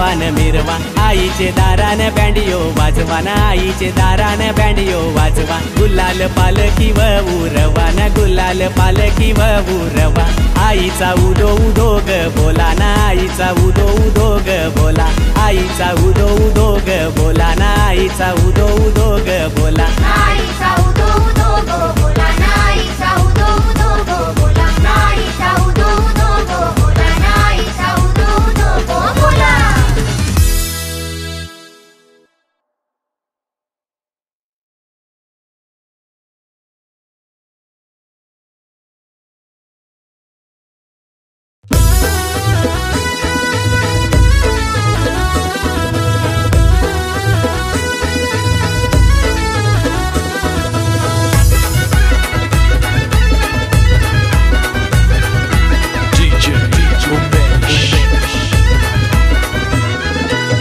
गावान मिरवा आईचे दारान बँडियो वाजवा ना आईचे दारान बँडियो वाजवा गुलाल पालखी व उरवा ना गुलाल पालखी व उरवा आईचा उदो उदो ग बोला ना आईचा उदो उदो ग बोला आईचा उदो उदो ग बोला ना आईचा उदो उदो ग बोला आईचा उदो उदो ग बोला आईचा उदो उदो ग बोला आईचा उदो उदो ग बोला आईचा उदो उदो ग बोला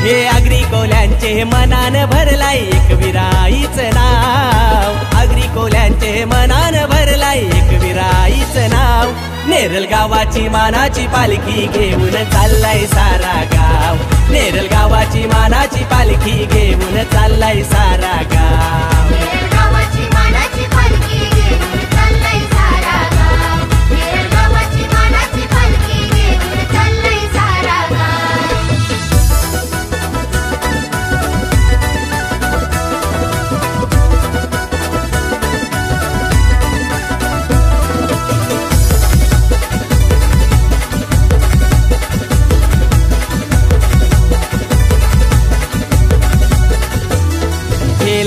हे आगरी कोल्यांचे मनान भरलाय एक विराईचं नाव आगरी कोल्यांचे मनान भरलाय एक विराईचं नाव नेरल गावाची मानाची पालखी घेऊन चाललाय सारा गाव नेरल गावाची मानाची पालखी घेऊन चाललाय सारा गाव गावाची मानाची पालखी घेऊन चाललाय सारा गाव गावाची मानाची पालखी घेऊन चाललाय सारा गाव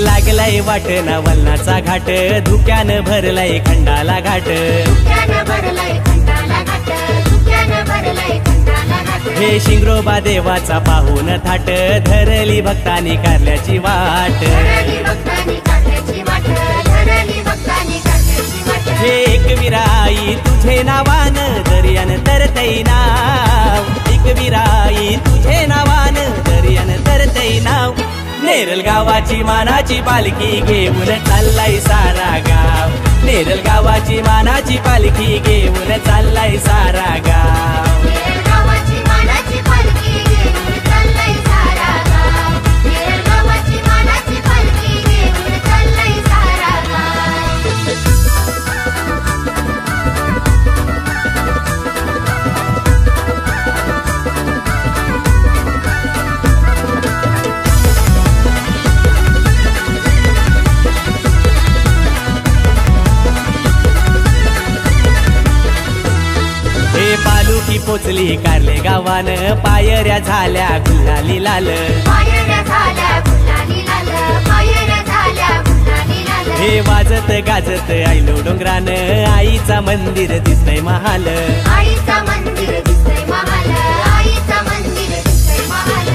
लागलाय वाटना वलनाचा घाट धुक्यानं भरलाय खंडाला घाट हे शिंगरोबा देवाचा पाहून थाट धरली भक्तानी कारल्याची वाट हे एक विराई तुझे नावान दर्यान तरतई नाव एक विराई तुझे नावान दर्यान तरतई नाव नेरल गावाची मानाची पालखी घेऊन चाललाय सारा गाव नेरल गावाची मानाची पालखी घेऊन चाललाय सारा गाव गावाची मानाची पालखी घेऊन चाललाय सारा गाव गावाची मानाची पालखी घेऊन चाललाय सारा गाव पालुकी पोचली कारले गावान पायऱ्या झाल्या गुलाली लाल हे वाजत गाजत आईलो डोंगरान आईचा मंदिर दिसतय महाल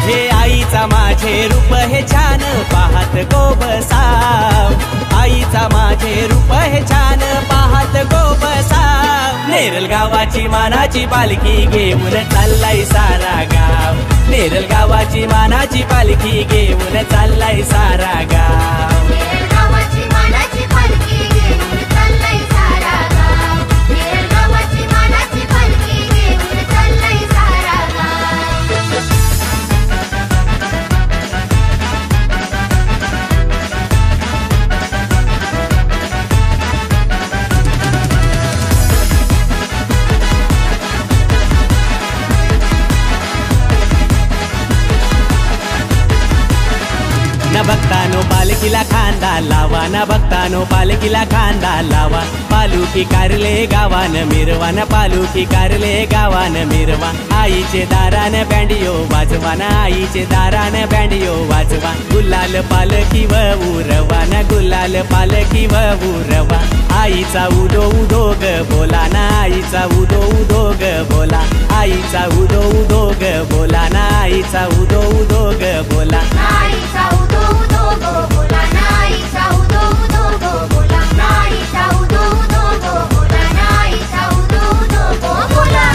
हे आईचा माझे रूप हे छान पाहत गो बसाव आईचा माझे रूप हे छान पाहत गो बसाव नेरल गावाची मानाची पालखी घेऊन चाललाय सारा गाव नेरल गावाची मानाची पालखी घेऊन चाललाय सारा गाव गावाची मानाची पालखी घेऊन चाललाय सारा गाव गावाची मानाची पालखी घेऊन चाललाय सारा गाव न भक्तानो पालखीला खांदा लावा न भक्तानो पालखीला खांदा लावा पालुकी कारले गावान मिरवा न पालुकी कारले गावान मिरवा आईचे दारान बँडियो वाजवा न आईचे दारान बँडियो वाजवा गुलाल पालखी व उरवा न गुलाल पालखी व उरवा आईचा उदो उदो ग बोला ना आईचा उदो उदो ग बोला आईचा उदो उदो ग बोला ना आईचा उदो उदो ग बोला आईचा उदो उदो ग बोला आईचा उदो उदो ग बोला आईचा उदो उदो ग बोला आईचा उदो उदो ग बोला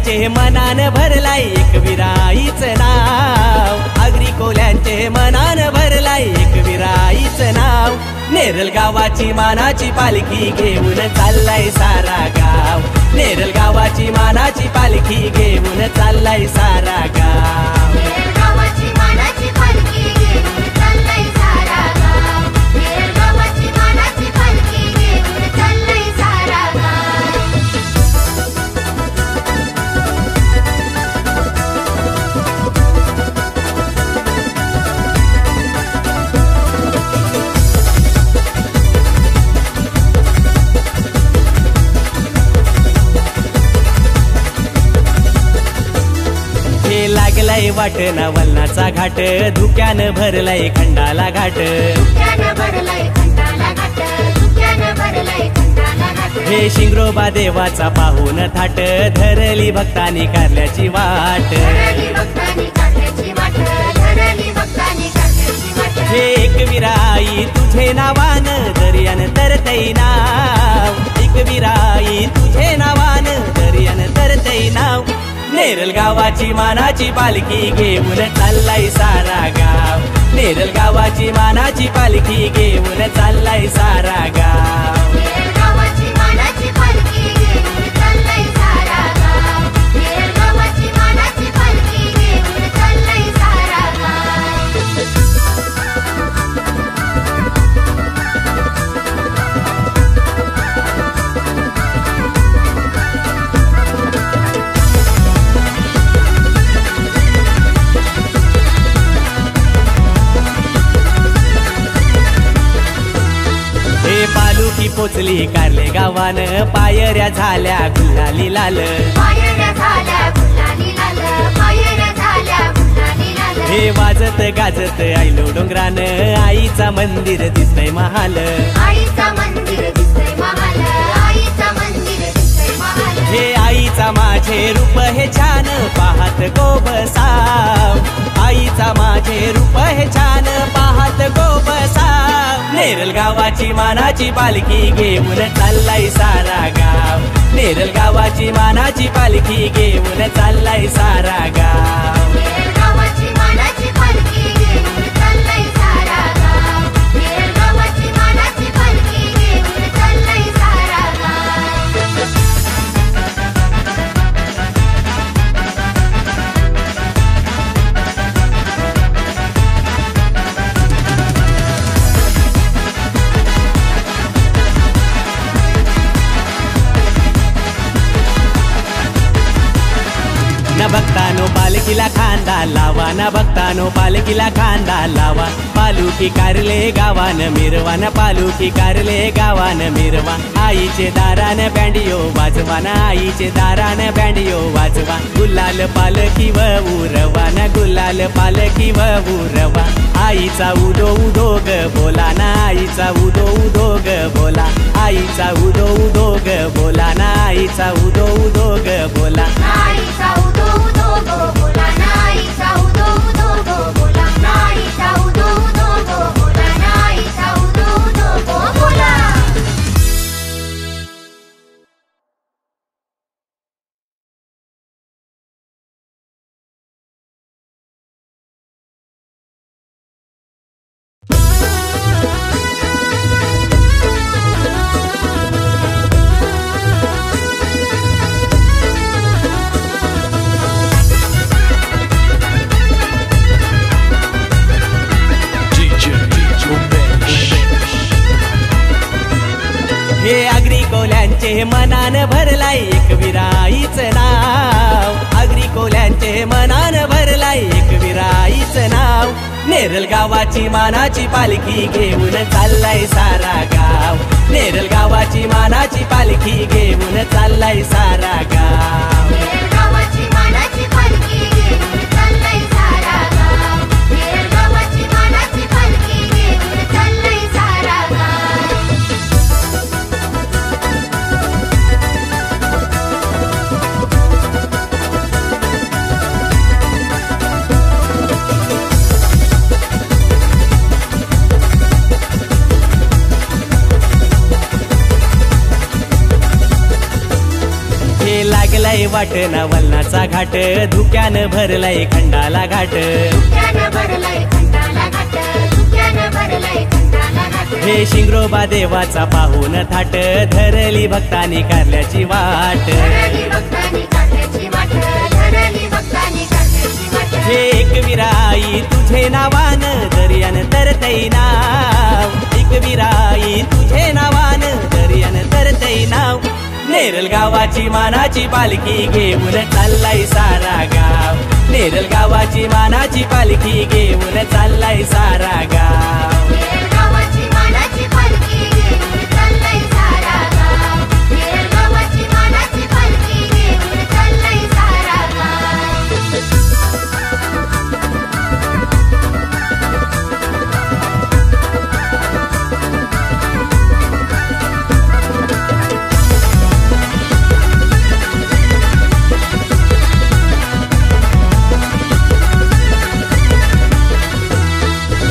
कोल्यांचे मनान भरलाय एकविराईच नाव आगरी कोल्यांचे मनान भरलाय एकविराईच नाव नेरल गावाची मानाची पालखी घेऊन चाललाय सारा गाव नेरल गावाची मानाची पालखी घेऊन चाललाय सारा गाव नेरळ गावाची मानाची पालखी घेऊन चाललाय सारा गाव नेरळ गावाची मानाची पालखी घेऊन चाललाय सारा गाव लागलाय वाटना वलनाचा घाट धुक्यानं भरलाय खंडाला घाट धुक्यानं भरलाय खंडाला घाट धुक्यानं भरलाय खंडाला घाट हे शिंगरोबा देवाचा पाहून थाट धरली भक्तांनी कारल्याची वाट धरली भक्तांनी कारल्याची वाट धरली भक्तांनी कारल्याची वाट हे एकविराई तुझे नावान दर्यान तरतई नाव एकविराई तुझे नावान दर्यान तरतई नाव नेरल गावाची मानाची पालखी घेऊन चाललाय सारा गाव नेरल गावाची मानाची पालखी घेऊन चाललाय सारा गाव नेरळ गावाची मानाची पालखी घेऊन चाललाय सारा गाव नेरळ गावाची मानाची पालखी घेऊन चाललाय सारा गाव पालुकी पोचली कारले गावान पायऱ्या झाल्या गुलाली लाल पायऱ्या झाल्या गुलाली लाल पायऱ्या झाल्या गुलाली लाल हे वाजत गाजत आईलो डोंगरान आईचा मंदिर दिसतय महाल आईचा मंदिर दिसतंय महाल आईचा मंदिर दिसतंय महाल हे आईचा माझे रूप हे छान पाहत गोबसाव आईचा माझे रूप हे छान पाहत गोबसाव नेरल गावाची मानाची पालखी घेऊन चाललाय सारा गाव नेरल गावाची मानाची पालखी घेऊन चाललाय सारा गाव नेरळ गावाची मानाची पालखी घेऊन चाललाय सारा गाव नेरळ गावाची मानाची पालखी घेऊन चाललाय सारा गाव न भक्तानो पालखीला खांदा लावा न भक्तानो पालखीला खांदा लावा पालुखी कारले गावान मिरवा न पालुखी कारले गावान मिरवा आईचे दारान बँडियो वाजवा न आईचे दारान बँडियो वाजवा गुलाल पालखी व उरवा न गुलाल पालखी व उरवा आईचा उदो उदो ग बोला ना आईचा उदो उदो ग बोला आईचा उदो उदो ग बोला ना आईचा उदो उदो ग बोला नाईचा उदो उदो गो बोला नाईचा उदो उदो गो बोला नाईचा उदो उदो गो बोला नाईचा उदो उदो गो बोला हे आगरी कोल्यांचे मनान भरलाय एकविराईच नाव आगरी कोल्यांचे मनान भरलाय एकविराईच नाव नेरल गावाची मानाची पालखी घेऊन चाललाय सारा गाव नेरल गावाची मानाची पालखी घेऊन चाललाय सारा गाव नेरळ गावाची मानाची पालखी घेऊन चाललाय सारा गाव नेरळ गावाची मानाची पालखी घेऊन चाललाय सारा गाव वाटना वलनाचा घाट धुक्यानं भरलाय खंडाला घाट धुक्यानं भरलाय खंडाला घाट धुक्यानं भरलाय खंडाला घाट हे शिंगरोबा देवाचा पाहून थाट धरली भक्तानी कारल्याची वाट धरली भक्तांनी काढल्याची वाट धरली भक्तांनी काढल्याची वाट हे एकविरा आई तुझे नावान दर्यान तरतई नाव एकविरा आई तुझे नावान दर्यान तरतई नाव नेरल गावाची मानाची पालखी घेऊन चाललाय सारा गाव नेरल गावाची मानाची पालखी घेऊन चाललाय सारा गाव गावाची मानाची पालखी घेऊन चाललाय सारा गाव गावाची मानाची पालखी घेऊन चाललाय सारा गाव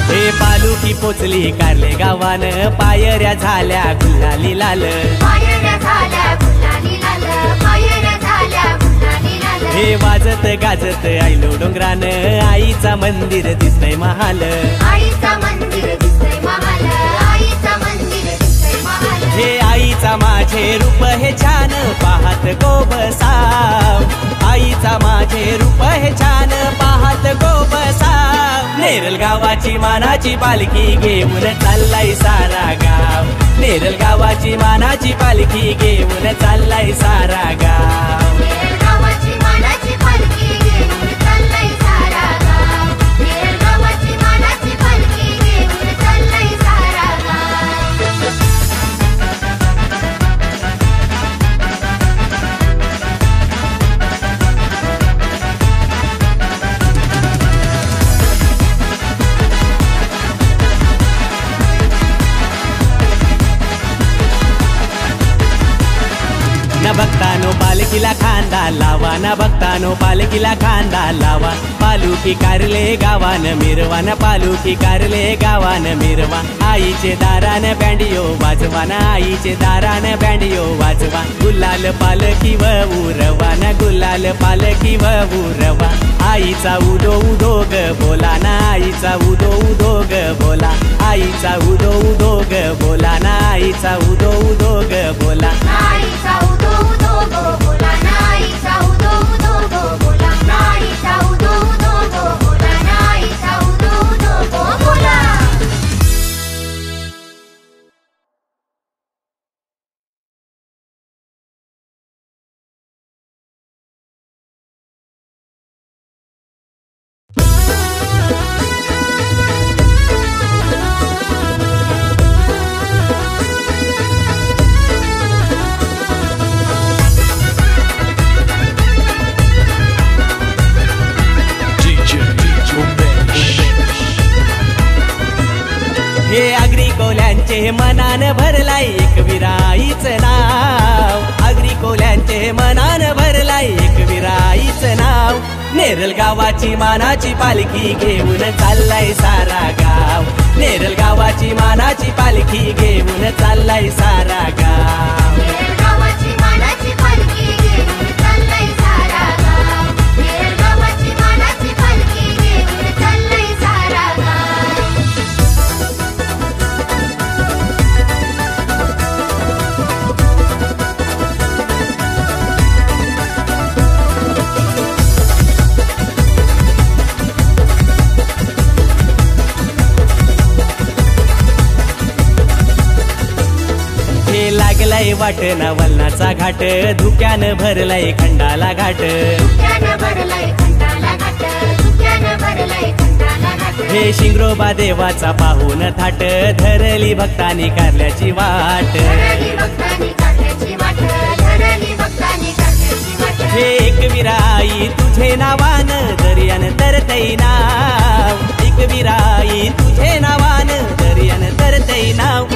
हे पालुकी पोचली कारले गावान पायऱ्या झाल्या गुलाली लाल पायऱ्या झाल्या गुलाली लाल पायऱ्या झाल्या गुलाली लाल हे वाजत गाजत आईलो डोंगरान आईचा मंदिर दिसतय महाल आईचा मंदिर दिसतंय महाल आईचा मंदिर दिसतंय महाल हे आईचा माझे रूप हे छान पाहत गो बसाव आईचा माझे रूप हे छान पाहत गो बसाव नेरल गावाची मानाची पालखी घेऊन चाललाय सारा गाव नेरल गावाची मानाची पालखी घेऊन चाललाय सारा गाव गावाची मानाची पालखी घेऊन चाललाय सारा गाव गावाची मानाची पालखी घेऊन चाललाय सारा गाव न बघतानो पालखीला खांदा लावा न बघतानो पालखीला खांदा लावा पालुकी कारले गावान मिरवान पालुकी कारले गावान मिरवा आईचे दारान बँडियो वाजवा न आईचे दारान बँडियो वाजवा गुलाल पालखी व उरवा न गुलाल पालखी व उरवा आईचा उदो उदो ग बोला ना आईचा उदो उदो ग बोला आईचा उदो उदो ग बोला ना आईचा उदो उदो ग बोला नाईचा उदो उदो गो बोला नाईचा उदो उदो गो बोला नाईचा उदो उदो गो बोला नाईचा उदो उदो गो बोला हे आगरी कोल्यांचे मनान भरलाय एकविराईच नाव आगरी कोल्यांचे मनान भरलाय एकविराईच नाव नेरल गावाची मानाची पालखी घेऊन चाललाय सारा गाव नेरल गावाची मानाची पालखी घेऊन चाललाय सारा गाव गावाची मानाची पालखी घेऊन चाललाय सारा गाव गावाची मानाची पालखी घेऊन चाललाय सारा गाव हे लागलाय वाटना वलनाचा घाट धुक्यानं भरलाय खंडाला घाट धुक्यानं भरलाय खंडाला घाट धुक्यानं भरलाय खंडाला घाट हे शिंगरोबा देवाचा पाहून थाट धरली भक्तानी कारल्याची वाट धरली भक्तांनी काढल्याची वाट धरली भक्तांनी काढल्याची वाट हे एकविरा आई तुझे नावान दर्यान तरतई नाव एकविरा आई तुझे नावान दर्यान तरतई नाव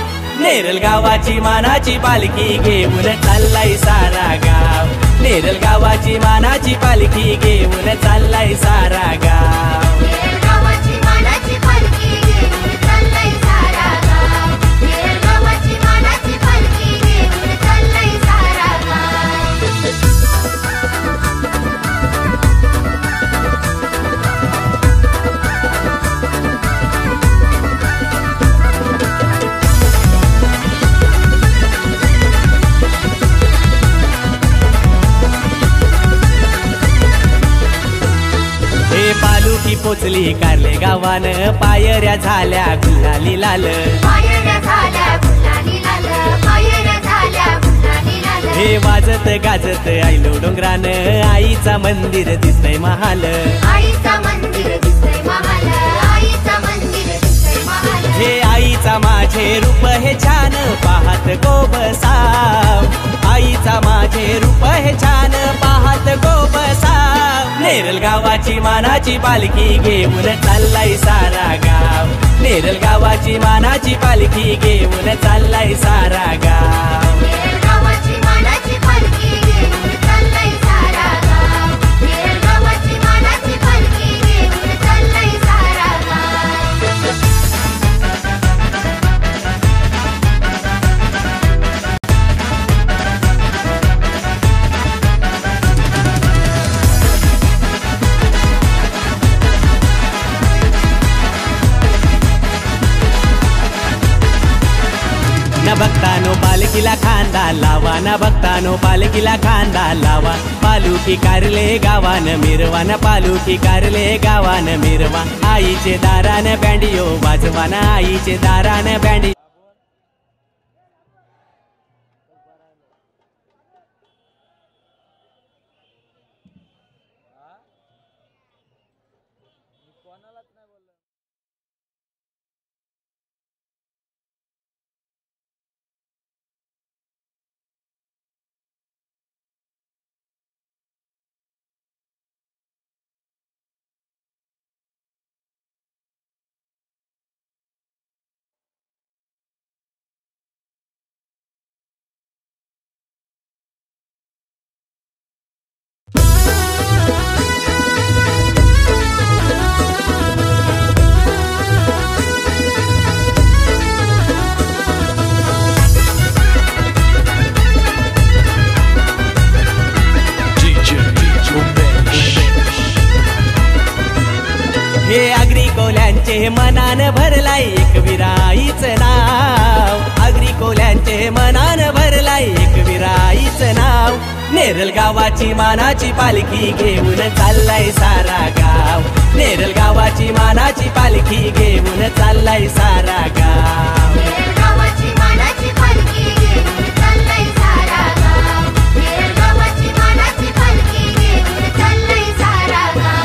नेरल गावाची मानाची पालखी घेऊन चाललाय सारा गाव नेरल गावाची मानाची पालखी घेऊन चाललाय सारा गाव गावाची मानाची पालखी घेऊन चाललाय सारा गाव गावाची मानाची पालखी घेऊन चाललाय सारा गाव पोचली कारले गावान पायऱ्या झाल्या गुलाली लाल पायऱ्या झाल्या गुलाली लाल पायऱ्या झाल्या गुलाली लाल हे वाजत गाजत आईलो डोंगरान आईचा मंदिर दिसतय महाल आईचा मंदिर दिसतय महाल आईचा मंदिर दिसतय महाल हे आईचा माझे रूप हे छान पाहत गो बसाव आईचा माझे रूप हे छान पाहत गो बसाव नेरल गावाची मानाची पालखी घेऊन चाललाय सारा गाव नेरल गावाची मानाची पालखी घेऊन चाललाय सारा गाव गावाची मानाची पालखी घेऊन चाललाय सारा गाव गावाची मानाची पालखी घेऊन चाललाय सारा गाव न बघतानो पालखीला खांदा लावा न बघतानो पालखीला खांदा लावा पालुखी कारले गावान मिरवान पालुखी कारले गावान मिरवा आईचे दारान बँडियो वाजवान आईचे दारान बँडी हे आगरी कोल्यांचे मनान भरलाय एक विराईच नाव आगरी कोल्यांचे मनान भरलाय एक विराईच नाव नेरल गावाची मानाची पालखी घेऊन चाललाय सारा गाव नेरल गावाची मानाची पालखी घेऊन चाललाय सारा गाव गावाची मानाची पालखी घेऊन चाललाय सारा गाव गावाची मानाची पालखी घेऊन चाललाय सारा गाव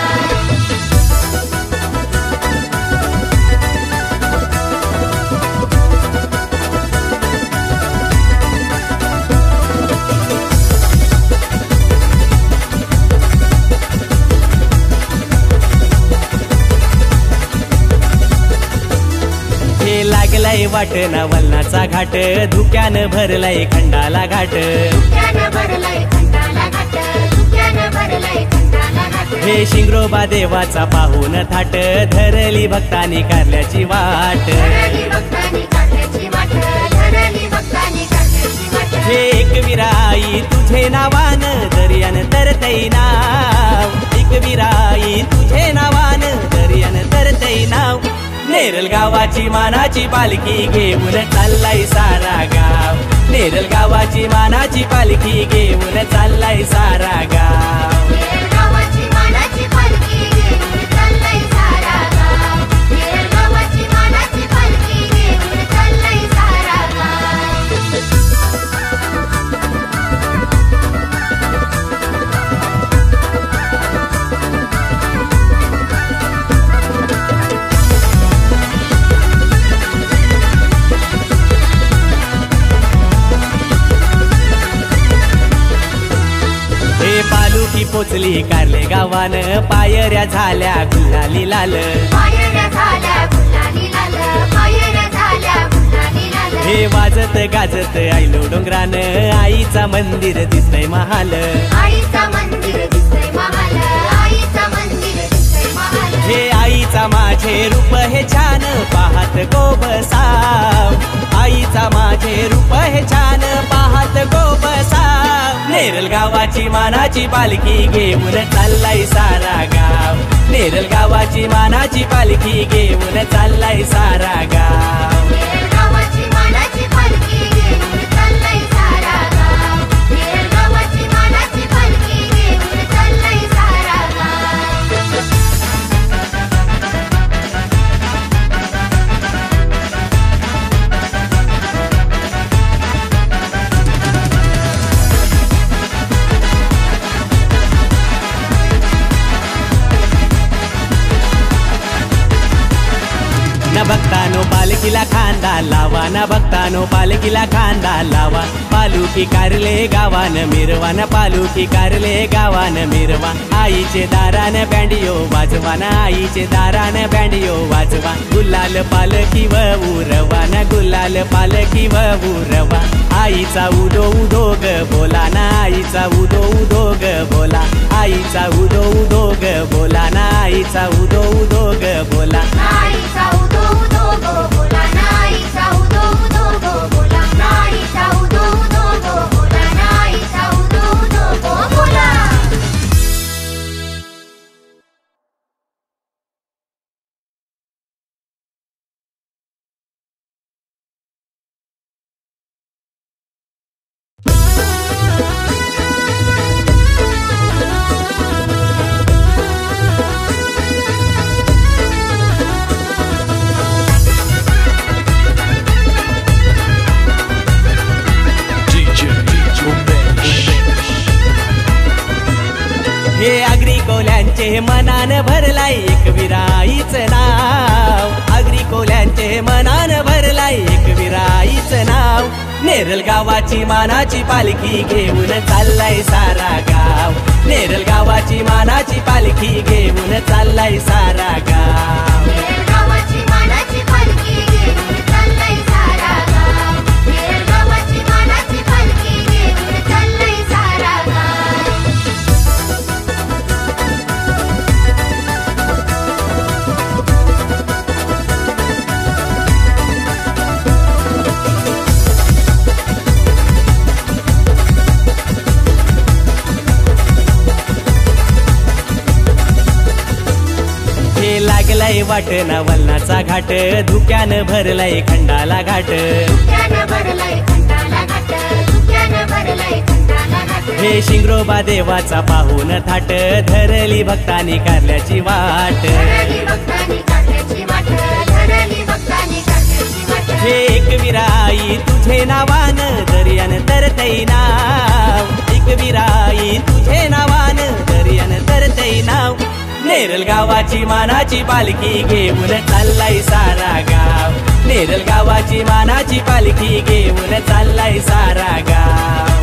लागलाय वाटना वलनाचा घाट धुक्यानं भरलाय खंडाला घाट धुक्यानं भरलाय खंडाला घाट धुक्यानं भरलाय खंडाला घाट हे शिंगरोबा देवाचा पाहून थाट धरली भक्तानी कारल्याची वाट धरली भक्तानी कारल्याची वाट धरली भक्तानी कारल्याची वाट हे एक विराई तुझे नावान दर्यान तरतई नाव एक विराई तुझे नावान दर्यान तरतई नाव नेरल गावाची मानाची पालखी घेऊन चाललाय सारा गाव नेरल गावाची मानाची पालखी घेऊन चाललाय सारा गाव गावाची मानाची पालखी घेऊन चाललाय सारा गाव गावाची मानाची पालखी घेऊन चाललाय सारा गाव पालुखी पोचली कारले गावान पायऱ्या झाल्या गुलाली लाल पायऱ्या झाल्या गुलाली लाल पायऱ्या झाल्या गुलाली लाल हे वाजत गाजत आईलो डोंगरान आईचा मंदिर दिसतय महाल आईचा मंदिर दिसतय महाल आईचा मंदिर दिसतय महाल हे आईचा माझे रूप हे छान पाहत गो बसाव आईचा माझे रूप हे छान पाहत गो बसाव नेरल गावाची मानाची पालखी घेऊन चाललाय सारा गाव नेरल गावाची मानाची पालखी घेऊन चाललाय सारा गाव गावाची मानाची पालखी घेऊन चाललाय सारा गाव गावाची मानाची पालखी घेऊन चाललाय सारा गाव भक्तानो पालखीला खांदा लावा ना भक्तानो पालखीला खांदा लावा पालुखी कारले गावान मिरवान पालुखी कारले गावान मिरवा आईचे दारान बँडियो वाजवा ना आईचे दारान बँडियो वाजवा गुलाल पालखी व उरवा ना गुलाल पालखी व उरवा आईचा उदो उदो ग बोला ना आईचा उदो उदो ग बोला आईचा उदो उदो ग बोला ना आईचा उदो उदो ग बोला नाईचा उदो उदो गो बोला नाईचा उदो उदो गो बोला नाईचा उदो उदो गो बोला नाईचा उदो उदो गो बोला हे आगरी कोल्यांचे मनान भरलाय एक विराईचं नाव आगरी कोल्यांचे मनान भरलाय एक विराईचं नाव नेरल गावाची मानाची पालखी घेऊन चाललाय सारा गाव नेरल गावाची मानाची पालखी घेऊन चाललाय सारा गाव गावाची मानाची पालखी घेऊन चाललाय सारा गाव गावाची मानाची पालखी घेऊन चाललाय सारा गाव लागलाय वाटना वलनाचा घाट धुक्यानं भरलाय खंडाला घाट धुक्यानं भरलाय खंडाला घाट धुक्यानं भरलाय खंडाला घाट हे शिंगरोबा देवाचा पाहून थाट धरली भक्तानी कारल्याची वाट धरली भक्तानी कारल्याची वाट धरली भक्तानी कारल्याची वाट हे एक विराई तुझे नावान दर्यान तरतै नाव एक विराई तुझे नावान दर्यान तरतै नाव नेरल गावाची मानाची पालखी घेऊन चाललाय सारा गाव नेरल गावाची मानाची पालखी घेऊन चाललाय सारा गाव